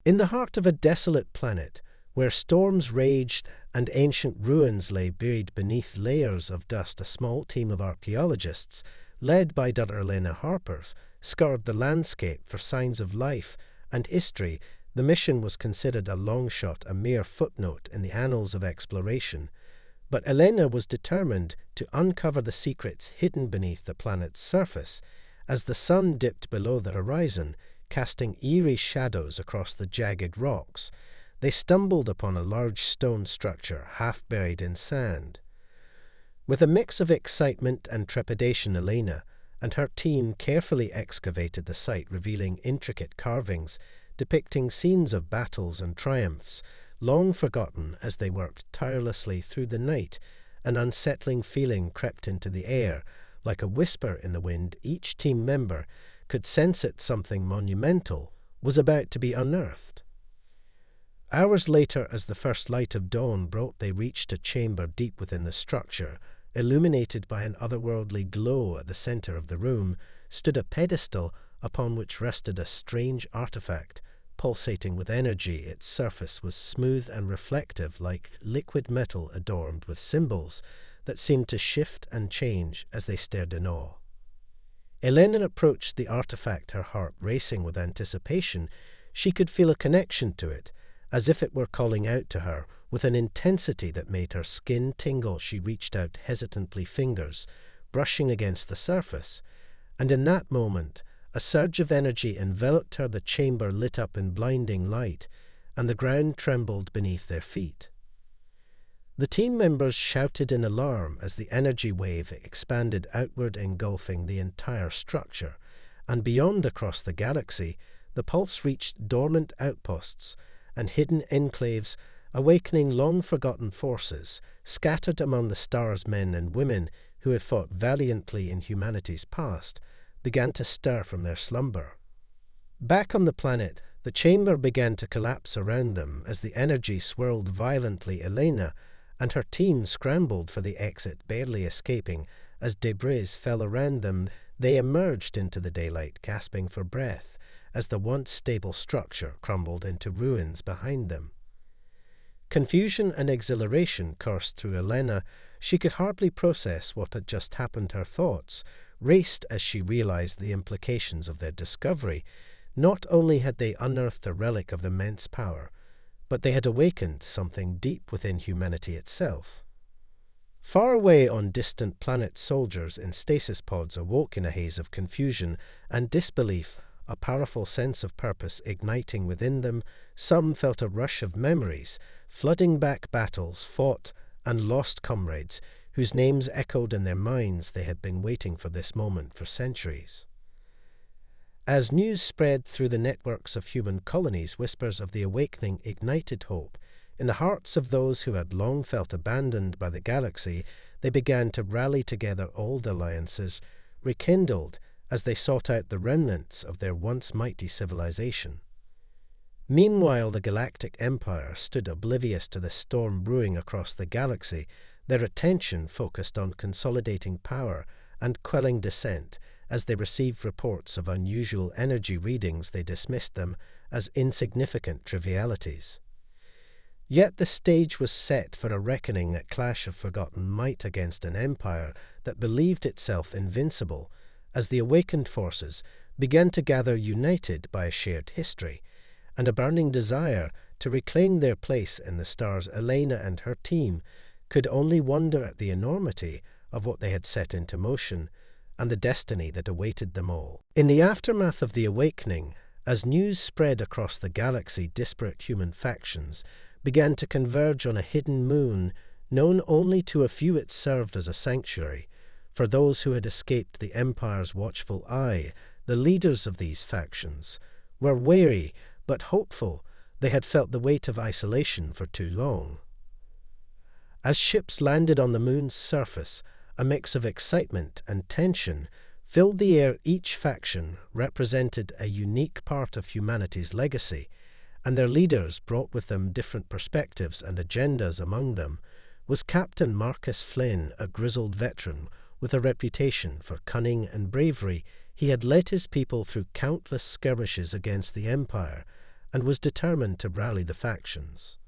In the heart of a desolate planet, where storms raged and ancient ruins lay buried beneath layers of dust, a small team of archaeologists, led by Dr. Elena Harper, scoured the landscape for signs of life and history. The mission was considered a long shot, a mere footnote in the annals of exploration. But Elena was determined to uncover the secrets hidden beneath the planet's surface. As the sun dipped below the horizon, casting eerie shadows across the jagged rocks, they stumbled upon a large stone structure half buried in sand. With a mix of excitement and trepidation, Elena and her team carefully excavated the site, revealing intricate carvings depicting scenes of battles and triumphs, long forgotten. As they worked tirelessly through the night, an unsettling feeling crept into the air. Like a whisper in the wind, each team member could sense that something monumental was about to be unearthed. Hours later, as the first light of dawn broke, they reached a chamber deep within the structure. Illuminated by an otherworldly glow, at the center of the room stood a pedestal upon which rested a strange artifact, pulsating with energy. Its surface was smooth and reflective, like liquid metal adorned with symbols that seemed to shift and change as they stared in awe. Elena approached the artifact, her heart racing with anticipation. She could feel a connection to it, as if it were calling out to her with an intensity that made her skin tingle. She reached out hesitantly, fingers brushing against the surface, and in that moment a surge of energy enveloped her. The chamber lit up in blinding light, and the ground trembled beneath their feet. The team members shouted in alarm as the energy wave expanded outward, engulfing the entire structure, and beyond, across the galaxy, the pulse reached dormant outposts and hidden enclaves, awakening long-forgotten forces scattered among the stars. Men and women who had fought valiantly in humanity's past began to stir from their slumber. Back on the planet, the chamber began to collapse around them as the energy swirled violently. Elena and her team scrambled for the exit, barely escaping. As debris fell around them, they emerged into the daylight, gasping for breath, as the once stable structure crumbled into ruins behind them. Confusion and exhilaration coursed through Elena. She could hardly process what had just happened. Her thoughts raced as she realized the implications of their discovery. Not only had they unearthed a relic of immense power, but they had awakened something deep within humanity itself. Far away on distant planets, soldiers in stasis pods awoke in a haze of confusion and disbelief, a powerful sense of purpose igniting within them. Some felt a rush of memories, flooding back battles fought and lost comrades whose names echoed in their minds. They had been waiting for this moment for centuries. As news spread through the networks of human colonies, whispers of the awakening ignited hope. In the hearts of those who had long felt abandoned by the galaxy, they began to rally together. Old alliances rekindled as they sought out the remnants of their once mighty civilization. Meanwhile, the Galactic Empire stood oblivious to the storm brewing across the galaxy, their attention focused on consolidating power and quelling dissent. As they received reports of unusual energy readings, they dismissed them as insignificant trivialities. Yet the stage was set for a reckoning, a clash of forgotten might against an empire that believed itself invincible. As the awakened forces began to gather, united by a shared history and a burning desire to reclaim their place in the stars, Elena and her team could only wonder at the enormity of what they had set into motion and the destiny that awaited them all. In the aftermath of the awakening, as news spread across the galaxy, disparate human factions began to converge on a hidden moon known only to a few. It served as a sanctuary for those who had escaped the Empire's watchful eye. The leaders of these factions were wary but hopeful. They had felt the weight of isolation for too long. As ships landed on the moon's surface, a mix of excitement and tension filled the air. Each faction represented a unique part of humanity's legacy, and their leaders brought with them different perspectives and agendas. Among them was Captain Marcus Flynn, a grizzled veteran with a reputation for cunning and bravery. He had led his people through countless skirmishes against the Empire and was determined to rally the factions.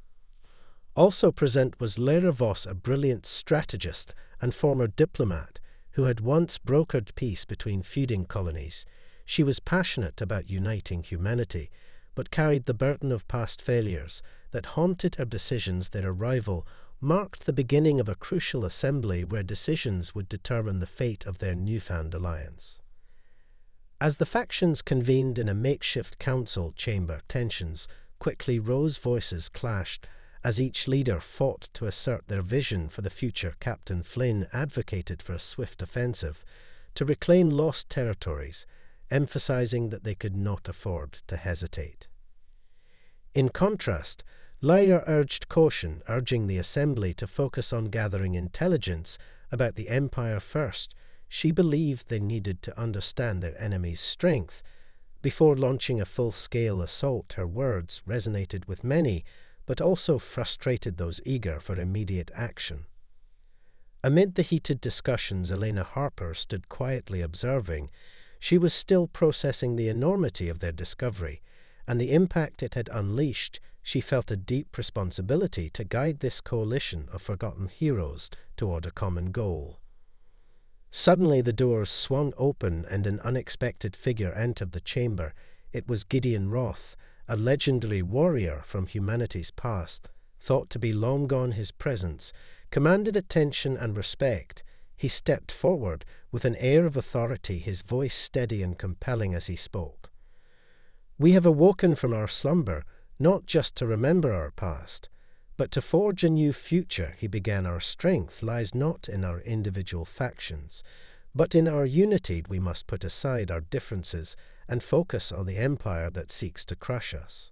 Also present was Lyra Voss, a brilliant strategist and former diplomat who had once brokered peace between feuding colonies. She was passionate about uniting humanity, but carried the burden of past failures that haunted her decisions. Their arrival marked the beginning of a crucial assembly where decisions would determine the fate of their newfound alliance. As the factions convened in a makeshift council chamber, tensions quickly rose. Voices clashed as each leader fought to assert their vision for the future. Captain Flynn advocated for a swift offensive to reclaim lost territories, emphasizing that they could not afford to hesitate. In contrast, Lyra urged caution, urging the assembly to focus on gathering intelligence about the Empire first. She believed they needed to understand their enemy's strength before launching a full-scale assault. Her words resonated with many, but also frustrated those eager for immediate action. Amid the heated discussions, Elena Harper stood quietly observing. She was still processing the enormity of their discovery and the impact it had unleashed. She felt a deep responsibility to guide this coalition of forgotten heroes toward a common goal. Suddenly the doors swung open and an unexpected figure entered the chamber. It was Gideon Roth, a legendary warrior from humanity's past. Thought to be long gone, his presence commanded attention and respect. He stepped forward with an air of authority, his voice steady and compelling as he spoke. "We have awoken from our slumber, not just to remember our past, but to forge a new future," he began. "Our strength lies not in our individual factions, but in our unity. We must put aside our differences and focus on the empire that seeks to crush us."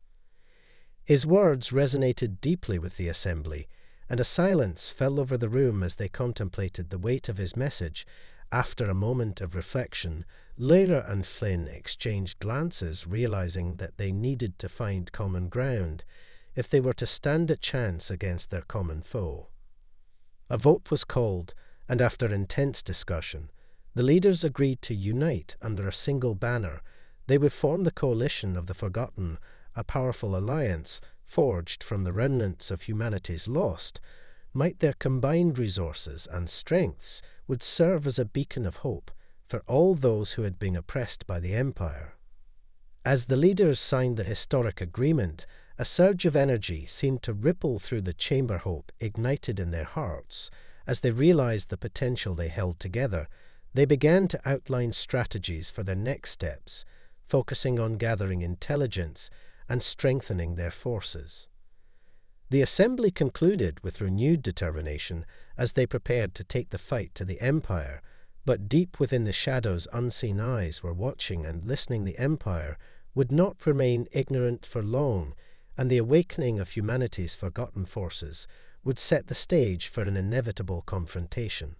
His words resonated deeply with the assembly, and a silence fell over the room as they contemplated the weight of his message. After a moment of reflection, Lyra and Flynn exchanged glances, realizing that they needed to find common ground if they were to stand a chance against their common foe. A vote was called, and after intense discussion, the leaders agreed to unite under a single banner. They would form the Coalition of the Forgotten, a powerful alliance forged from the remnants of humanity's lost. Might their combined resources and strengths would serve as a beacon of hope for all those who had been oppressed by the Empire. As the leaders signed the historic agreement, a surge of energy seemed to ripple through the chamber. Hope ignited in their hearts as they realized the potential they held together. They began to outline strategies for their next steps, focusing on gathering intelligence and strengthening their forces. The assembly concluded with renewed determination as they prepared to take the fight to the Empire, but deep within the shadows unseen eyes were watching and listening. The Empire would not remain ignorant for long, and the awakening of humanity's forgotten forces would set the stage for an inevitable confrontation.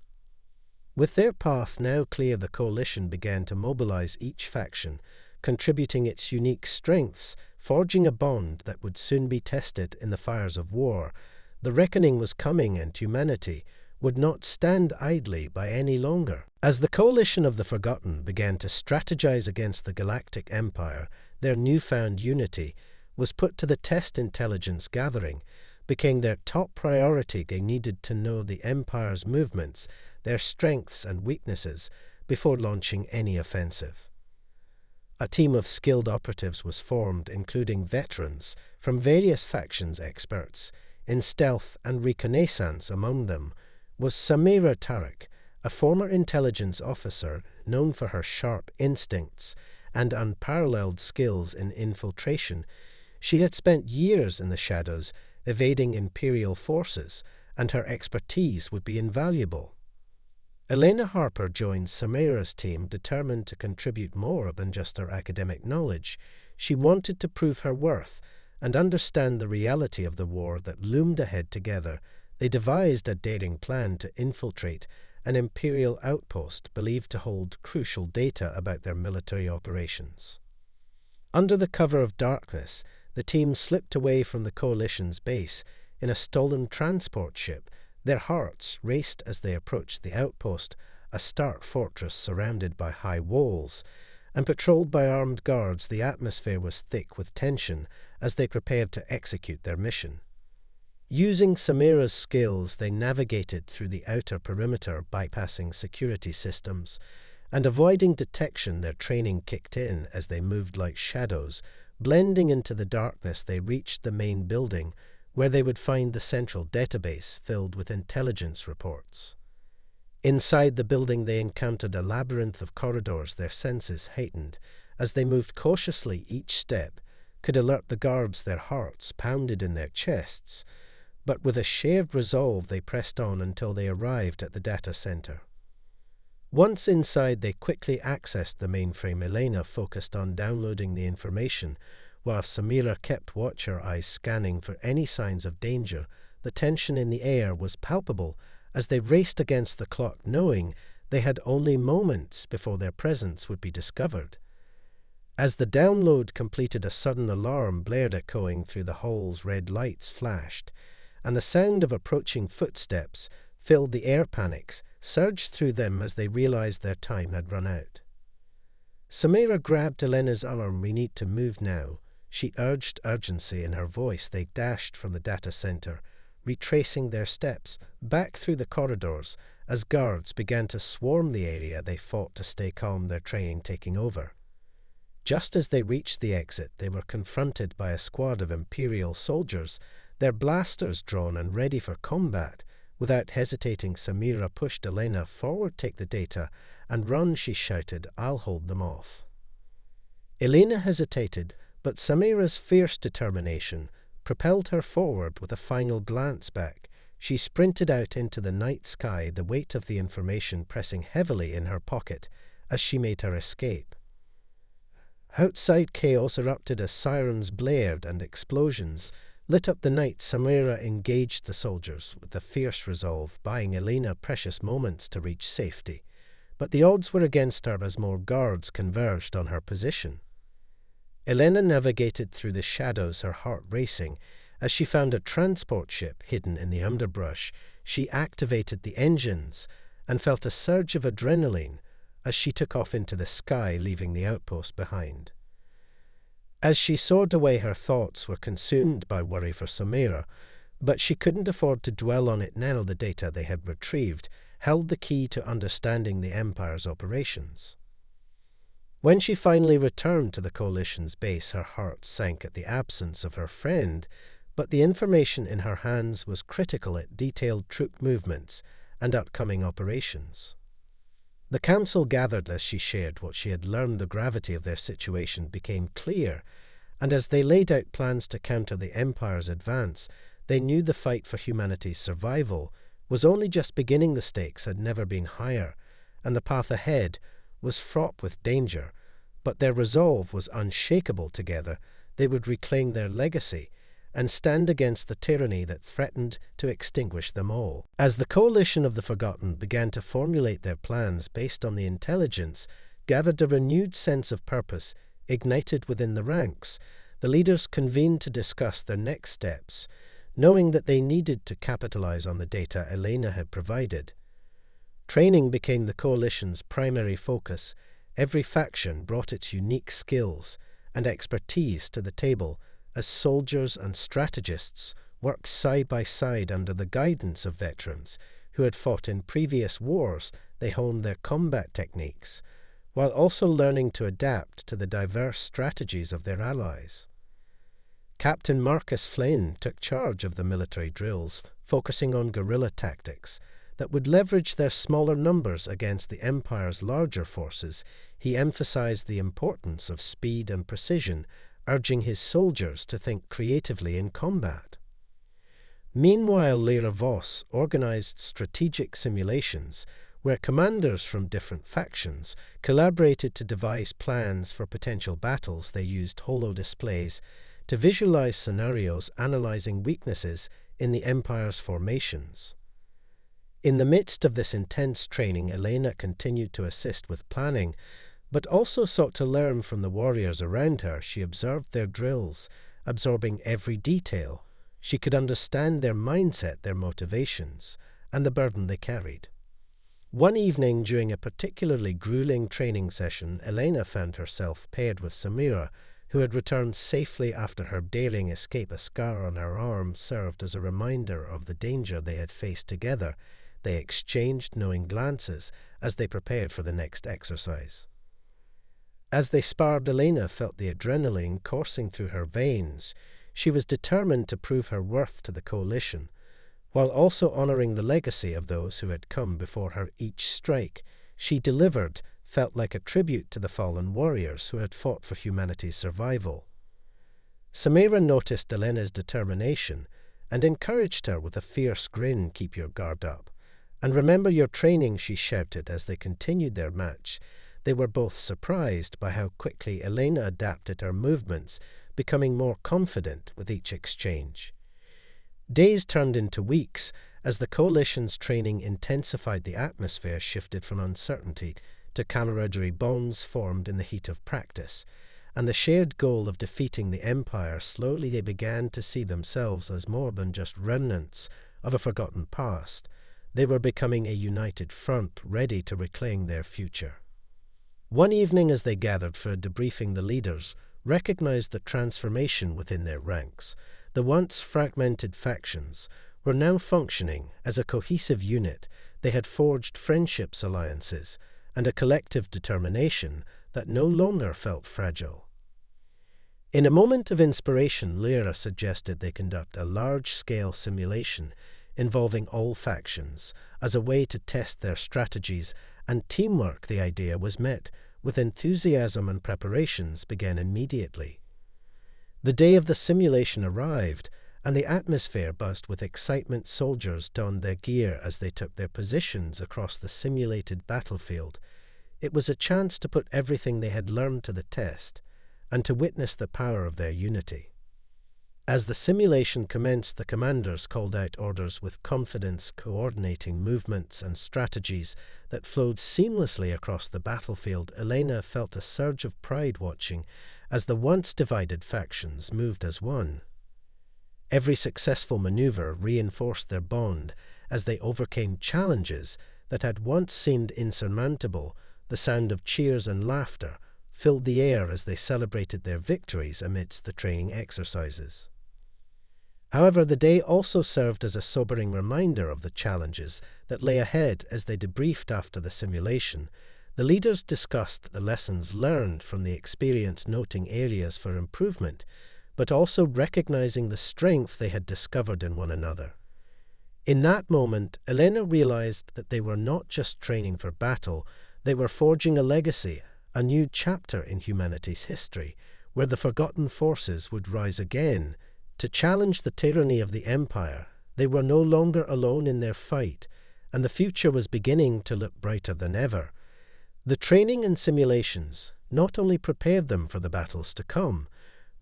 With their path now clear, the coalition began to mobilize each faction, contributing its unique strengths, forging a bond that would soon be tested in the fires of war. The reckoning was coming, and humanity would not stand idly by any longer. As the Coalition of the Forgotten began to strategize against the Galactic Empire, their newfound unity was put to the test. Intelligence gathering became their top priority. They needed to know the Empire's movements, their strengths and weaknesses, before launching any offensive. A team of skilled operatives was formed, including veterans from various factions. Experts in stealth and reconnaissance. Among them was Samira Tarek, a former intelligence officer known for her sharp instincts and unparalleled skills in infiltration. She had spent years in the shadows, evading Imperial forces, and her expertise would be invaluable. Elena Harper joined Samira's team, determined to contribute more than just her academic knowledge. She wanted to prove her worth and understand the reality of the war that loomed ahead. Together, they devised a daring plan to infiltrate an Imperial outpost believed to hold crucial data about their military operations. Under the cover of darkness, the team slipped away from the Coalition's base in a stolen transport ship. Their hearts raced as they approached the outpost, a stark fortress surrounded by high walls and patrolled by armed guards. The atmosphere was thick with tension as they prepared to execute their mission. Using Samira's skills, they navigated through the outer perimeter, bypassing security systems, and avoiding detection. Their training kicked in as they moved like shadows. Blending into the darkness, they reached the main building, where they would find the central database filled with intelligence reports. Inside the building, they encountered a labyrinth of corridors. Their senses heightened. As they moved cautiously, each step could alert the guards. Their hearts pounded in their chests, but with a shared resolve they pressed on until they arrived at the data center. Once inside, they quickly accessed the mainframe. Elena focused on downloading the information, while Samira kept watch, her eyes scanning for any signs of danger. The tension in the air was palpable as they raced against the clock, knowing they had only moments before their presence would be discovered. As the download completed, a sudden alarm blared, echoing through the halls. Red lights flashed, and the sound of approaching footsteps filled the air. Panics surged through them as they realized their time had run out. Samira grabbed Elena's arm. "We need to move now," she urged, urgency in her voice. They dashed from the data center, retracing their steps back through the corridors. As guards began to swarm the area, they fought to stay calm, their training taking over. Just as they reached the exit, they were confronted by a squad of Imperial soldiers, their blasters drawn and ready for combat. Without hesitating, Samira pushed Elena forward. "Take the data and run," she shouted. "I'll hold them off." Elena hesitated, but Samira's fierce determination propelled her forward. With a final glance back, she sprinted out into the night sky, the weight of the information pressing heavily in her pocket as she made her escape. Outside, chaos erupted as sirens blared and explosions lit up the night. Samira engaged the soldiers with a fierce resolve, buying Elena precious moments to reach safety. But the odds were against her as more guards converged on her position. Elena navigated through the shadows, her heart racing, as she found a transport ship hidden in the underbrush. She activated the engines and felt a surge of adrenaline as she took off into the sky, leaving the outpost behind. As she soared away, her thoughts were consumed by worry for Samira, but she couldn't afford to dwell on it now. The data they had retrieved held the key to understanding the Empire's operations. When she finally returned to the Coalition's base, her heart sank at the absence of her friend, but the information in her hands was critical. It detailed troop movements and upcoming operations. The council gathered as she shared what she had learned. The gravity of their situation became clear, and as they laid out plans to counter the Empire's advance, they knew the fight for humanity's survival was only just beginning. The stakes had never been higher, and the path ahead was fraught with danger, but their resolve was unshakable. Together, they would reclaim their legacy and stand against the tyranny that threatened to extinguish them all. As the Coalition of the Forgotten began to formulate their plans based on the intelligence gathered, a renewed sense of purpose ignited within the ranks. The leaders convened to discuss their next steps, knowing that they needed to capitalize on the data Elena had provided. Training became the Coalition's primary focus. Every faction brought its unique skills and expertise to the table as soldiers and strategists worked side by side under the guidance of veterans who had fought in previous wars. They honed their combat techniques, while also learning to adapt to the diverse strategies of their allies. Captain Marcus Flynn took charge of the military drills, focusing on guerrilla tactics that would leverage their smaller numbers against the Empire's larger forces. He emphasized the importance of speed and precision, urging his soldiers to think creatively in combat. Meanwhile, Lyra Voss organized strategic simulations where commanders from different factions collaborated to devise plans for potential battles. They used holo displays to visualize scenarios, analyzing weaknesses in the Empire's formations. In the midst of this intense training, Elena continued to assist with planning, but also sought to learn from the warriors around her. She observed their drills, absorbing every detail. She could understand their mindset, their motivations, and the burden they carried. One evening, during a particularly grueling training session, Elena found herself paired with Samira, who had returned safely after her daring escape. A scar on her arm served as a reminder of the danger they had faced together. They exchanged knowing glances as they prepared for the next exercise. As they sparred, Elena felt the adrenaline coursing through her veins. She was determined to prove her worth to the Coalition, while also honoring the legacy of those who had come before her. Each strike she delivered felt like a tribute to the fallen warriors who had fought for humanity's survival. Samira noticed Elena's determination and encouraged her with a fierce grin. "Keep your guard up, and remember your training," she shouted as they continued their match. They were both surprised by how quickly Elena adapted her movements, becoming more confident with each exchange. Days turned into weeks as the Coalition's training intensified. The atmosphere shifted from uncertainty to camaraderie. Bonds formed in the heat of practice, and the shared goal of defeating the Empire. Slowly they began to see themselves as more than just remnants of a forgotten past. They were becoming a united front, ready to reclaim their future. One evening as they gathered for a debriefing, the leaders recognized the transformation within their ranks. The once fragmented factions were now functioning as a cohesive unit. They had forged friendships, alliances, and a collective determination that no longer felt fragile. In a moment of inspiration, Lyra suggested they conduct a large-scale simulation involving all factions as a way to test their strategies and teamwork. The idea was met with enthusiasm, and preparations began immediately. The day of the simulation arrived, and the atmosphere buzzed with excitement. Soldiers donned their gear as they took their positions across the simulated battlefield. It was a chance to put everything they had learned to the test and to witness the power of their unity. As the simulation commenced, the commanders called out orders with confidence, coordinating movements and strategies that flowed seamlessly across the battlefield. Elena felt a surge of pride watching as the once divided factions moved as one. Every successful maneuver reinforced their bond as they overcame challenges that had once seemed insurmountable. The sound of cheers and laughter filled the air as they celebrated their victories amidst the training exercises. However, the day also served as a sobering reminder of the challenges that lay ahead. As they debriefed after the simulation, the leaders discussed the lessons learned from the experience, noting areas for improvement, but also recognizing the strength they had discovered in one another. In that moment, Elena realized that they were not just training for battle, they were forging a legacy, a new chapter in humanity's history, where the forgotten forces would rise again to challenge the tyranny of the Empire. They were no longer alone in their fight, and the future was beginning to look brighter than ever. The training and simulations not only prepared them for the battles to come,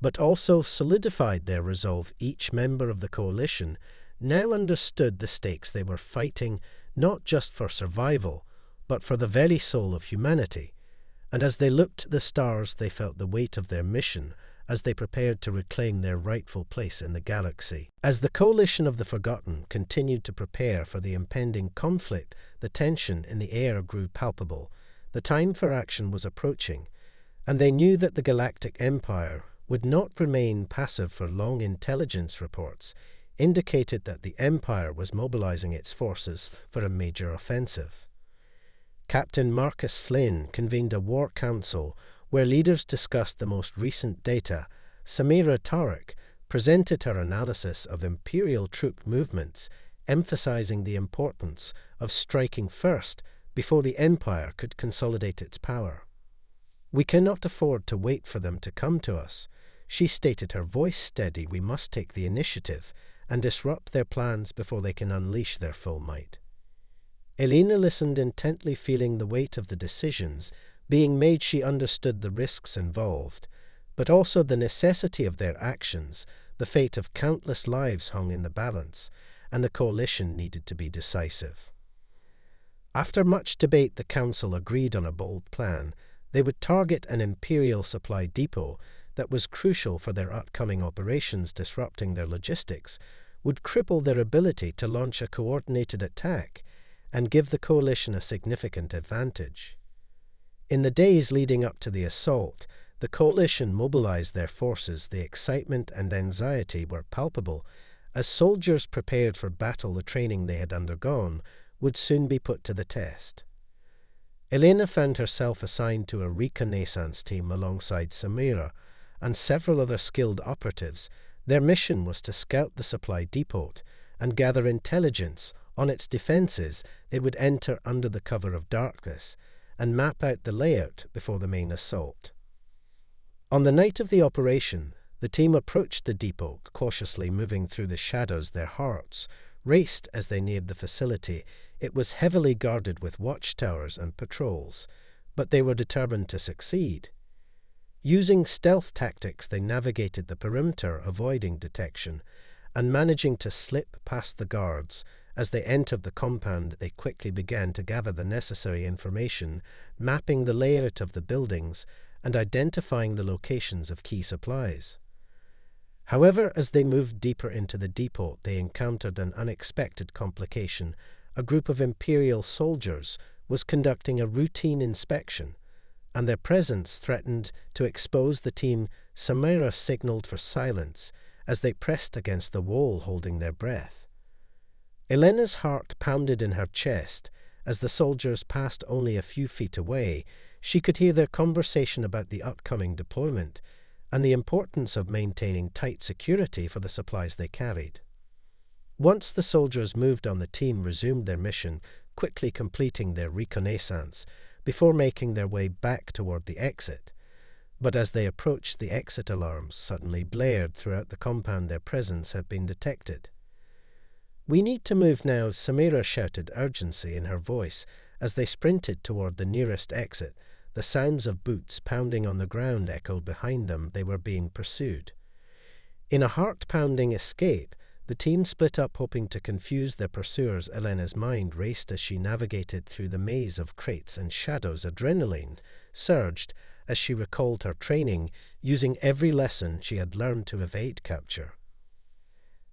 but also solidified their resolve. Each member of the Coalition now understood the stakes. They were fighting not just for survival, but for the very soul of humanity. And as they looked to the stars, they felt the weight of their mission as they prepared to reclaim their rightful place in the galaxy. As the Coalition of the Forgotten continued to prepare for the impending conflict, the tension in the air grew palpable. The time for action was approaching, and they knew that the Galactic Empire would not remain passive for long. Intelligence reports indicated that the Empire was mobilizing its forces for a major offensive. Captain Marcus Flynn convened a war council where leaders discussed the most recent data. Samira Tarek presented her analysis of Imperial troop movements, emphasizing the importance of striking first before the Empire could consolidate its power. "We cannot afford to wait for them to come to us," she stated, her voice steady. "We must take the initiative and disrupt their plans before they can unleash their full might." Elena listened intently, feeling the weight of the decisions being made. She understood the risks involved, but also the necessity of their actions. The fate of countless lives hung in the balance, and the Coalition needed to be decisive. After much debate, the Council agreed on a bold plan. They would target an Imperial supply depot that was crucial for their upcoming operations. Disrupting their logistics would cripple their ability to launch a coordinated attack and give the Coalition a significant advantage. In the days leading up to the assault, the coalition mobilized their forces. The excitement and anxiety were palpable, as soldiers prepared for battle. The training they had undergone would soon be put to the test. Elena found herself assigned to a reconnaissance team alongside Samira and several other skilled operatives. Their mission was to scout the supply depot and gather intelligence on its defenses. They would enter under the cover of darkness and map out the layout before the main assault. On the night of the operation, the team approached the depot, cautiously moving through the shadows. Their hearts raced as they neared the facility. It was heavily guarded with watchtowers and patrols, but they were determined to succeed. Using stealth tactics, they navigated the perimeter, avoiding detection, and managing to slip past the guards. As they entered the compound, they quickly began to gather the necessary information, mapping the layout of the buildings and identifying the locations of key supplies. However, as they moved deeper into the depot, they encountered an unexpected complication. A group of Imperial soldiers was conducting a routine inspection, and their presence threatened to expose the team. Samira signaled for silence as they pressed against the wall, holding their breath. Elena's heart pounded in her chest as the soldiers passed only a few feet away. She could hear their conversation about the upcoming deployment and the importance of maintaining tight security for the supplies they carried. Once the soldiers moved on, the team resumed their mission, quickly completing their reconnaissance before making their way back toward the exit. But as they approached, the exit alarms suddenly blared throughout the compound. Their presence had been detected. "We need to move now," Samira shouted, urgency in her voice, as they sprinted toward the nearest exit. The sounds of boots pounding on the ground echoed behind them. They were being pursued. In a heart-pounding escape, the team split up, hoping to confuse their pursuers. Elena's mind raced as she navigated through the maze of crates and shadows. Adrenaline surged as she recalled her training, using every lesson she had learned to evade capture.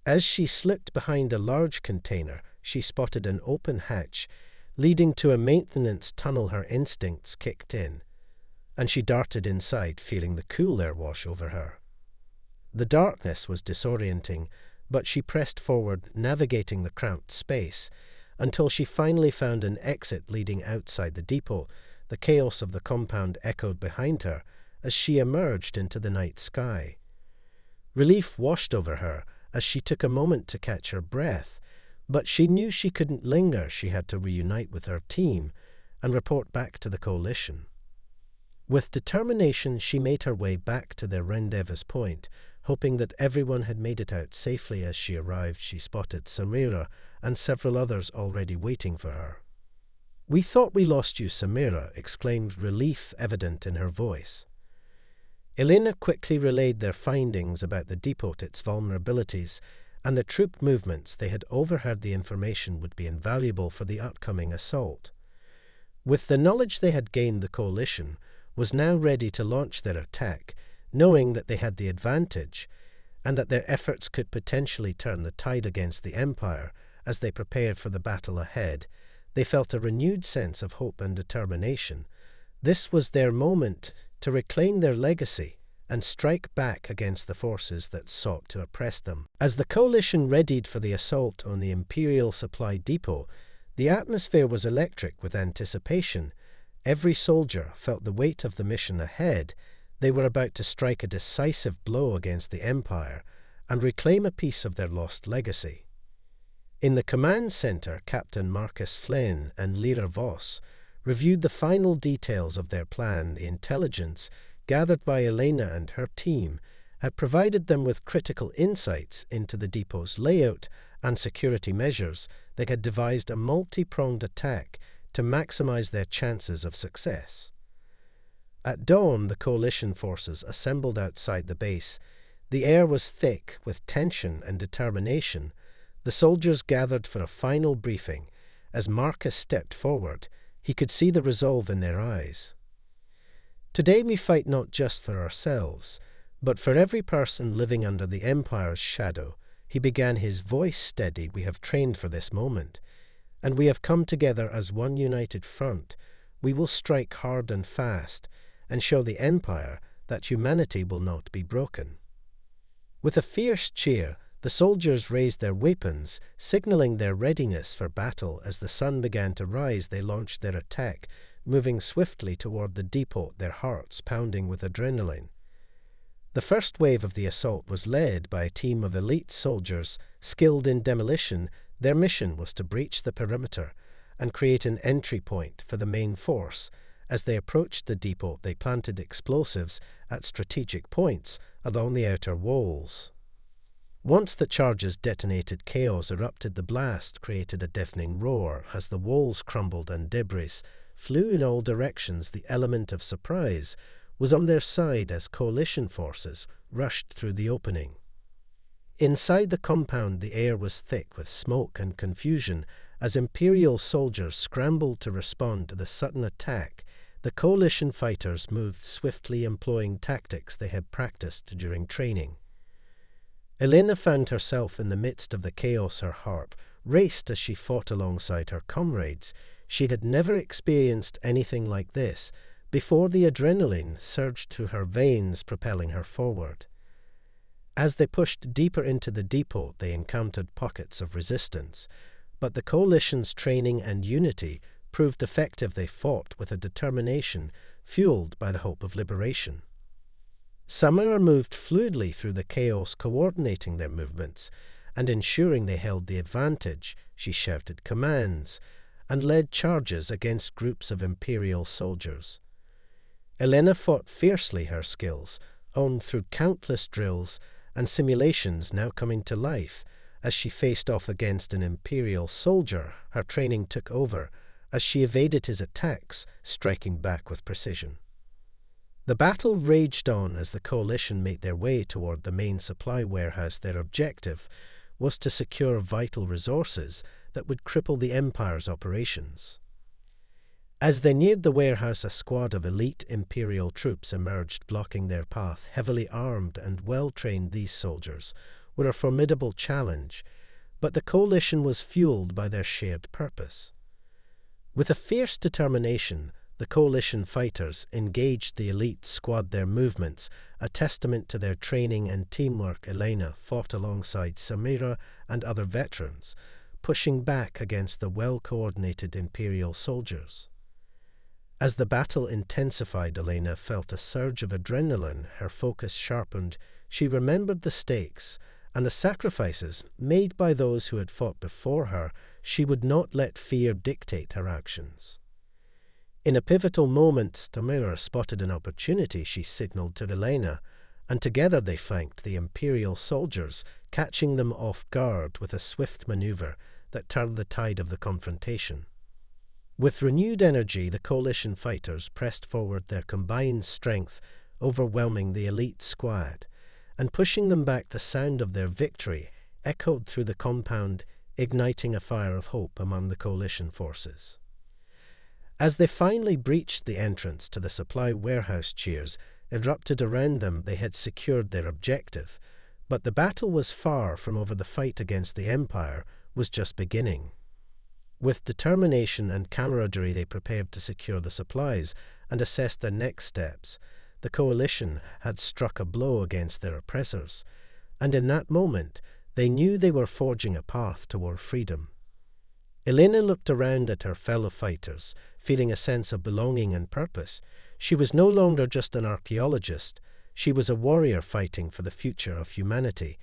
As she slipped behind a large container, she spotted an open hatch leading to a maintenance tunnel. Her instincts kicked in, and she darted inside, feeling the cool air wash over her. The darkness was disorienting, but she pressed forward, navigating the cramped space, until she finally found an exit leading outside the depot. The chaos of the compound echoed behind her as she emerged into the night sky. Relief washed over her as she took a moment to catch her breath, but she knew she couldn't linger. She had to reunite with her team and report back to the coalition. With determination, she made her way back to their rendezvous point, hoping that everyone had made it out safely. As she arrived, she spotted Samira and several others already waiting for her. "We thought we lost you," Samira exclaimed, relief evident in her voice. Elena quickly relayed their findings about the depot, its vulnerabilities, and the troop movements. They had overheard the information would be invaluable for the upcoming assault. With the knowledge they had gained, the coalition was now ready to launch their attack, knowing that they had the advantage and that their efforts could potentially turn the tide against the Empire. As they prepared for the battle ahead, they felt a renewed sense of hope and determination. This was their moment to reclaim their legacy and strike back against the forces that sought to oppress them. As the coalition readied for the assault on the Imperial supply depot, the atmosphere was electric with anticipation. Every soldier felt the weight of the mission ahead. They were about to strike a decisive blow against the Empire and reclaim a piece of their lost legacy. In the command center, Captain Marcus Flynn and Lyra Voss reviewed the final details of their plan. The intelligence gathered by Elena and her team had provided them with critical insights into the depot's layout and security measures. They had devised a multi-pronged attack to maximize their chances of success. At dawn, the coalition forces assembled outside the base. The air was thick with tension and determination. The soldiers gathered for a final briefing. As Marcus stepped forward, he could see the resolve in their eyes. "Today we fight not just for ourselves, but for every person living under the Empire's shadow," he began, his voice steady. "We have trained for this moment, and we have come together as one united front. We will strike hard and fast, and show the Empire that humanity will not be broken. With a fierce cheer, the soldiers raised their weapons, signaling their readiness for battle. As the sun began to rise, they launched their attack, moving swiftly toward the depot, their hearts pounding with adrenaline. The first wave of the assault was led by a team of elite soldiers skilled in demolition. Their mission was to breach the perimeter and create an entry point for the main force. As they approached the depot, they planted explosives at strategic points along the outer walls. Once the charges detonated, chaos erupted. The blast created a deafening roar as the walls crumbled and debris flew in all directions. The element of surprise was on their side as coalition forces rushed through the opening. Inside the compound, the air was thick with smoke and confusion as Imperial soldiers scrambled to respond to the sudden attack. The coalition fighters moved swiftly, employing tactics they had practiced during training. Elena found herself in the midst of the chaos. Her heart raced as she fought alongside her comrades. She had never experienced anything like this before. The adrenaline surged through her veins, propelling her forward. As they pushed deeper into the depot, they encountered pockets of resistance, but the coalition's training and unity proved effective. They fought with a determination fueled by the hope of liberation. Samara moved fluidly through the chaos, coordinating their movements and ensuring they held the advantage. She shouted commands and led charges against groups of Imperial soldiers. Elena fought fiercely, her skills honed through countless drills and simulations now coming to life. As she faced off against an Imperial soldier, her training took over as she evaded his attacks, striking back with precision. The battle raged on as the coalition made their way toward the main supply warehouse. Their objective was to secure vital resources that would cripple the Empire's operations. As they neared the warehouse, a squad of elite Imperial troops emerged, blocking their path. Heavily armed and well-trained, these soldiers were a formidable challenge, but the coalition was fueled by their shared purpose. With a fierce determination, the coalition fighters engaged the elite squad. Their movements, a testament to their training and teamwork. Elena fought alongside Samira and other veterans, pushing back against the well-coordinated Imperial soldiers. As the battle intensified, Elena felt a surge of adrenaline. Her focus sharpened. She remembered the stakes and the sacrifices made by those who had fought before her. She would not let fear dictate her actions. In a pivotal moment, Samira spotted an opportunity. She signaled to Elena, and together they flanked the Imperial soldiers, catching them off guard with a swift maneuver that turned the tide of the confrontation. With renewed energy, the coalition fighters pressed forward, their combined strength overwhelming the elite squad and pushing them back. The sound of their victory echoed through the compound, igniting a fire of hope among the coalition forces. As they finally breached the entrance to the supply warehouse, cheers erupted around them. They had secured their objective, but the battle was far from over. The fight against the Empire was just beginning. With determination and camaraderie, they prepared to secure the supplies and assess their next steps. The coalition had struck a blow against their oppressors, and in that moment they knew they were forging a path toward freedom. Elena looked around at her fellow fighters, feeling a sense of belonging and purpose. She was no longer just an archaeologist. She was a warrior fighting for the future of humanity,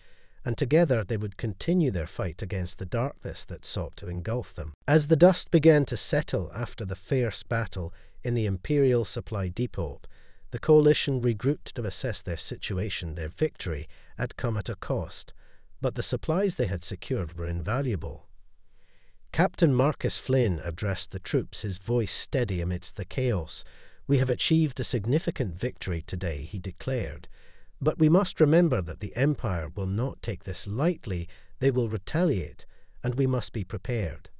and together they would continue their fight against the darkness that sought to engulf them. As the dust began to settle after the fierce battle in the Imperial supply depot, the coalition regrouped to assess their situation. Their victory had come at a cost, but the supplies they had secured were invaluable. Captain Marcus Flynn addressed the troops, his voice steady amidst the chaos. "We have achieved a significant victory today," he declared. "But we must remember that the Empire will not take this lightly. They will retaliate, and we must be prepared."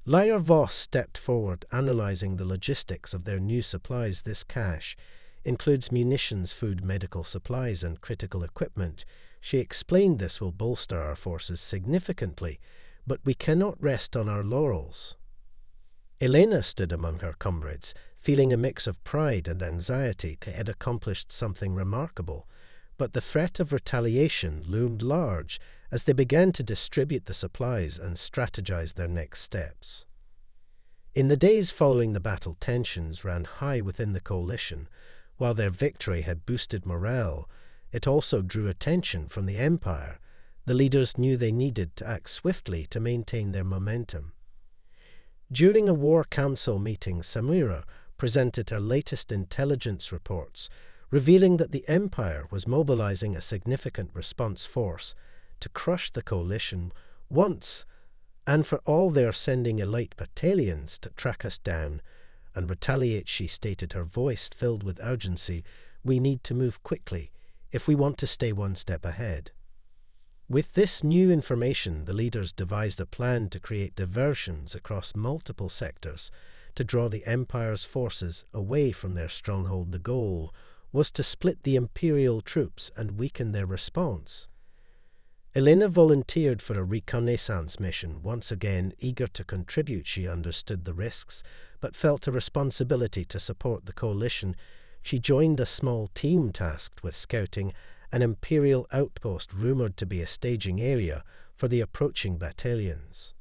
Lyra Voss stepped forward, analyzing the logistics of their new supplies. "This cache includes munitions, food, medical supplies, and critical equipment." She explained, "This will bolster our forces significantly, but we cannot rest on our laurels." Elena stood among her comrades, feeling a mix of pride and anxiety. They had accomplished something remarkable, but the threat of retaliation loomed large as they began to distribute the supplies and strategize their next steps. In the days following the battle, tensions ran high within the coalition. While their victory had boosted morale, it also drew attention from the Empire. The leaders knew they needed to act swiftly to maintain their momentum. During a War Council meeting, Samira presented her latest intelligence reports, revealing that the Empire was mobilizing a significant response force to crush the coalition once and for all. They are sending elite battalions to track us down and retaliate, she stated, her voice filled with urgency. We need to move quickly if we want to stay one step ahead. With this new information, the leaders devised a plan to create diversions across multiple sectors to draw the Empire's forces away from their stronghold. The goal was to split the Imperial troops and weaken their response. Elena volunteered for a reconnaissance mission, once again eager to contribute. She understood the risks, but felt a responsibility to support the coalition. She joined a small team tasked with scouting an Imperial outpost rumored to be a staging area for the approaching battalions.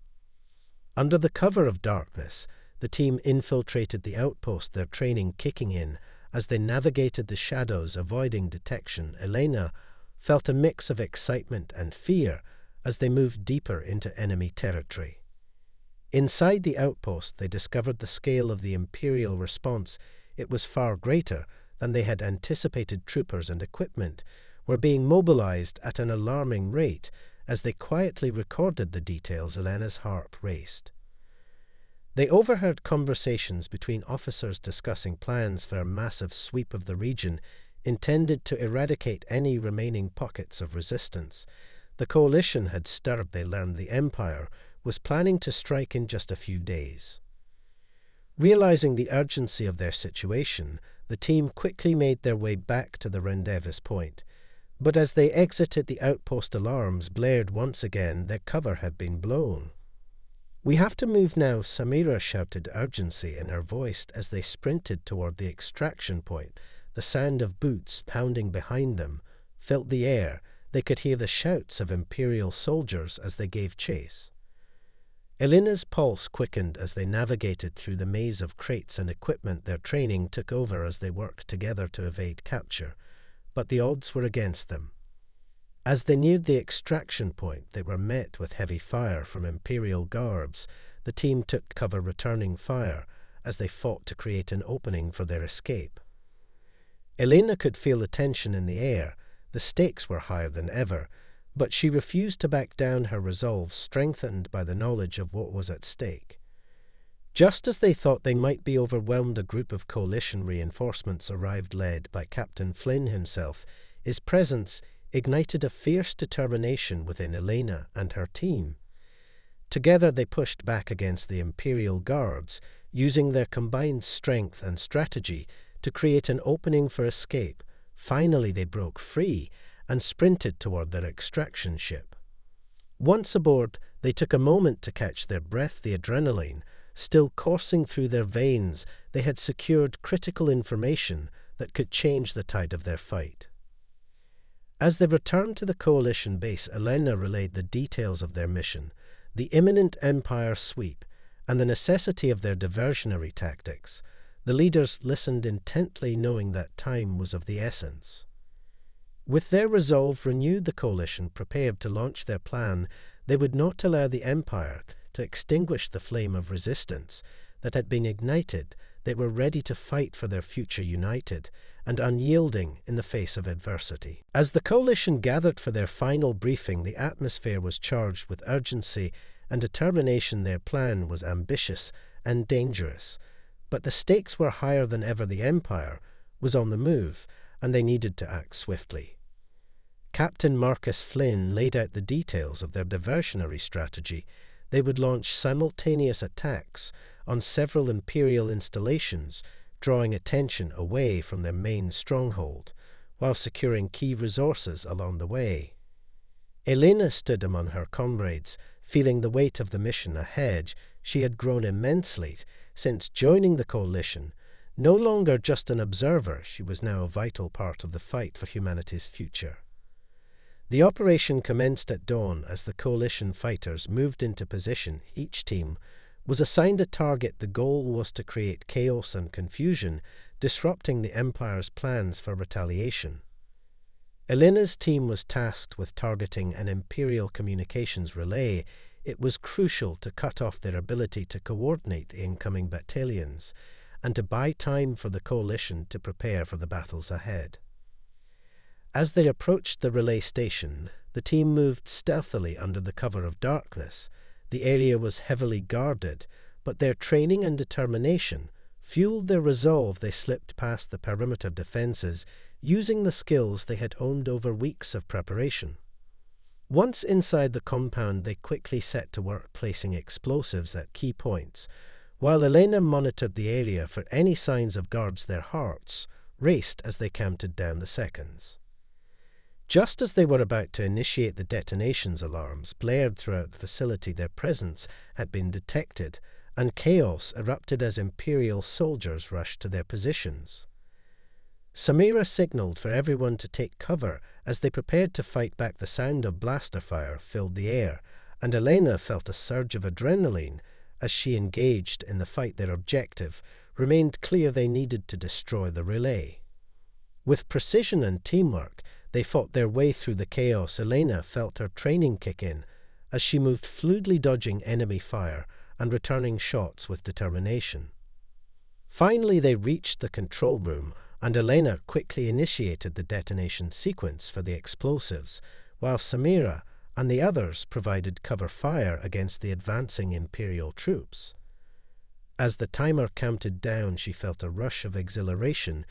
Under the cover of darkness, the team infiltrated the outpost, their training kicking in as they navigated the shadows, avoiding detection. Elena felt a mix of excitement and fear as they moved deeper into enemy territory. Inside the outpost, they discovered the scale of the Imperial response. It was far greater than they had anticipated. Troopers and equipment were being mobilized at an alarming rate. As they quietly recorded the details, Elena's heart raced. They overheard conversations between officers discussing plans for a massive sweep of the region intended to eradicate any remaining pockets of resistance. The coalition had stirred. They learned the Empire was planning to strike in just a few days. Realizing the urgency of their situation, the team quickly made their way back to the rendezvous point. But as they exited, the outpost alarms blared once again. Their cover had been blown. We have to move now, Samira shouted, urgency in her voice as they sprinted toward the extraction point. The sound of boots pounding behind them filled the air. They could hear the shouts of Imperial soldiers as they gave chase. Elena's pulse quickened as they navigated through the maze of crates and equipment. Their training took over as they worked together to evade capture, but the odds were against them. As they neared the extraction point, they were met with heavy fire from Imperial guards. The team took cover, returning fire as they fought to create an opening for their escape. Elena could feel the tension in the air. The stakes were higher than ever, but she refused to back down, her resolve strengthened by the knowledge of what was at stake. Just as they thought they might be overwhelmed, a group of coalition reinforcements arrived, led by Captain Flynn himself. His presence ignited a fierce determination within Elena and her team. Together they pushed back against the Imperial guards, using their combined strength and strategy to create an opening for escape. Finally they broke free and sprinted toward their extraction ship. Once aboard, they took a moment to catch their breath, the adrenaline still coursing through their veins. They had secured critical information that could change the tide of their fight. As they returned to the coalition base, Elena relayed the details of their mission, the imminent Empire sweep, and the necessity of their diversionary tactics. The leaders listened intently, knowing that time was of the essence. With their resolve renewed, the coalition prepared to launch their plan. They would not allow the Empire to extinguish the flame of resistance that had been ignited. They were ready to fight for their future, united and unyielding in the face of adversity. As the coalition gathered for their final briefing, the atmosphere was charged with urgency and determination. Their plan was ambitious and dangerous, but the stakes were higher than ever. The Empire was on the move, and they needed to act swiftly. Captain Marcus Flynn laid out the details of their diversionary strategy. They would launch simultaneous attacks on several Imperial installations, drawing attention away from their main stronghold, while securing key resources along the way. Elena stood among her comrades, feeling the weight of the mission ahead. She had grown immensely since joining the coalition. No longer just an observer, she was now a vital part of the fight for humanity's future. The operation commenced at dawn as the coalition fighters moved into position. Each team was assigned a target. The goal was to create chaos and confusion, disrupting the Empire's plans for retaliation. Elena's team was tasked with targeting an Imperial communications relay. It was crucial to cut off their ability to coordinate the incoming battalions and to buy time for the coalition to prepare for the battles ahead. As they approached the relay station, the team moved stealthily under the cover of darkness. The area was heavily guarded, but their training and determination fueled their resolve. They slipped past the perimeter defenses, using the skills they had honed over weeks of preparation. Once inside the compound, they quickly set to work placing explosives at key points. While Elena monitored the area for any signs of guards, their hearts raced as they counted down the seconds. Just as they were about to initiate the detonations, alarms blared throughout the facility. Their presence had been detected, and chaos erupted as Imperial soldiers rushed to their positions. Samira signaled for everyone to take cover as they prepared to fight back. The sound of blaster fire filled the air, and Elena felt a surge of adrenaline as she engaged in the fight. Their objective remained clear: they needed to destroy the relay. With precision and teamwork, they fought their way through the chaos. Elena felt her training kick in as she moved fluidly, dodging enemy fire and returning shots with determination. Finally, they reached the control room, and Elena quickly initiated the detonation sequence for the explosives, while Samira and the others provided cover fire against the advancing Imperial troops. As the timer counted down, she felt a rush of exhilaration,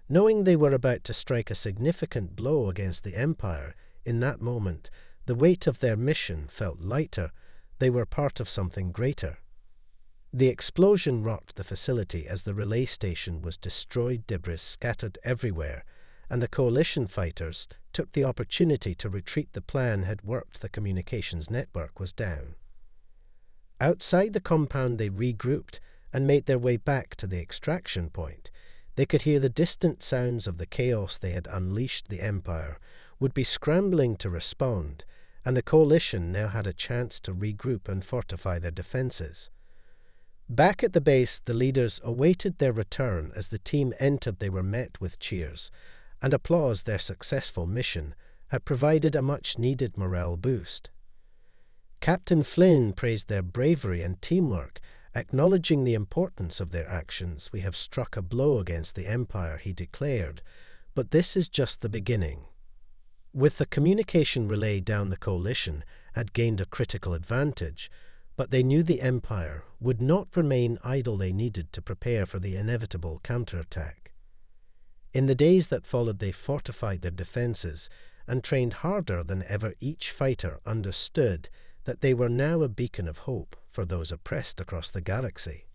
knowing they were about to strike a significant blow against the Empire. In that moment, the weight of their mission felt lighter. They were part of something greater. The explosion rocked the facility as the relay station was destroyed. Debris scattered everywhere, and the coalition fighters took the opportunity to retreat. The plan had worked. The communications network was down. Outside the compound, they regrouped and made their way back to the extraction point. They could hear the distant sounds of the chaos they had unleashed. The Empire would be scrambling to respond, and the coalition now had a chance to regroup and fortify their defenses. Back at the base, the leaders awaited their return. As the team entered, they were met with cheers and applause. Their successful mission had provided a much-needed morale boost. Captain Flynn praised their bravery and teamwork, acknowledging the importance of their actions. "We have struck a blow against the Empire," he declared, "but this is just the beginning." With the communication relay down, the coalition had gained a critical advantage, but they knew the Empire would not remain idle. They needed to prepare for the inevitable counterattack. In the days that followed, they fortified their defenses and trained harder than ever. Each fighter understood that they were now a beacon of hope for those oppressed across the galaxy.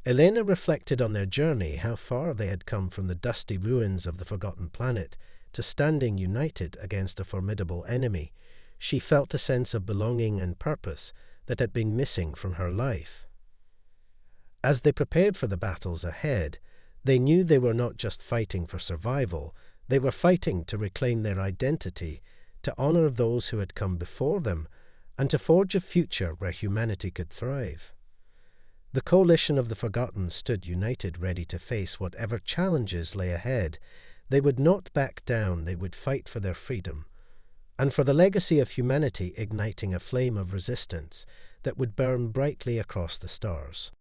Elena reflected on their journey, how far they had come from the dusty ruins of the forgotten planet to standing united against a formidable enemy. She felt a sense of belonging and purpose that had been missing from her life. As they prepared for the battles ahead, they knew they were not just fighting for survival. They were fighting to reclaim their identity, to honor those who had come before them, and to forge a future where humanity could thrive. The coalition of the Forgotten stood united, ready to face whatever challenges lay ahead. They would not back down. They would fight for their freedom and for the legacy of humanity, igniting a flame of resistance that would burn brightly across the stars.